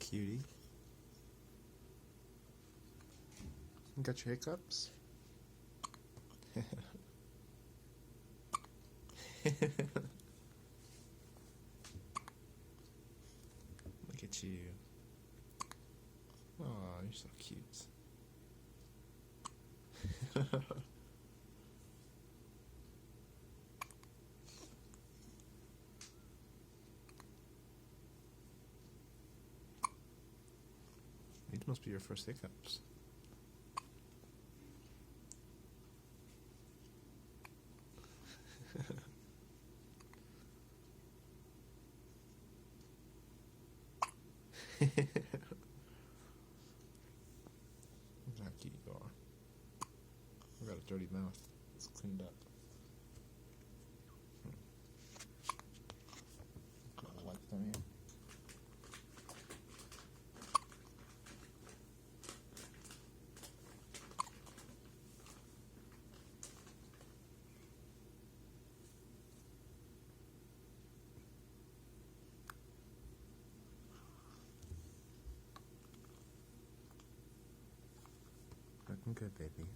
cutie. You got your hiccups? Look at you. Oh, you're so cute. These must be your first hiccups. Look how cute you are. You got a dirty mouth. It's cleaned up. Got a light down here. Looking good, baby.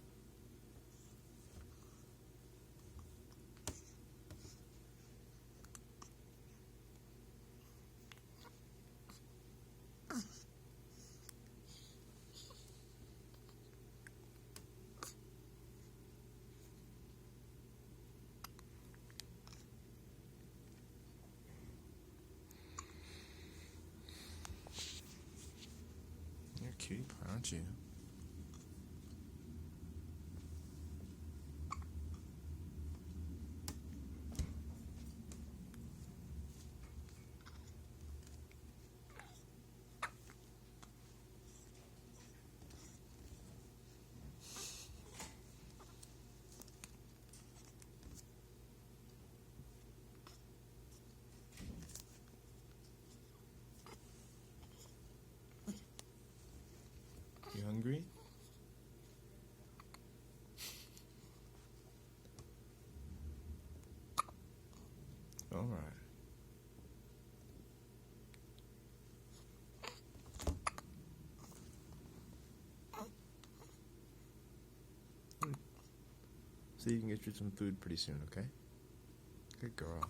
You're a cutie pie, aren't you? You hungry? All right. So you can get you some food pretty soon, okay? Good girl.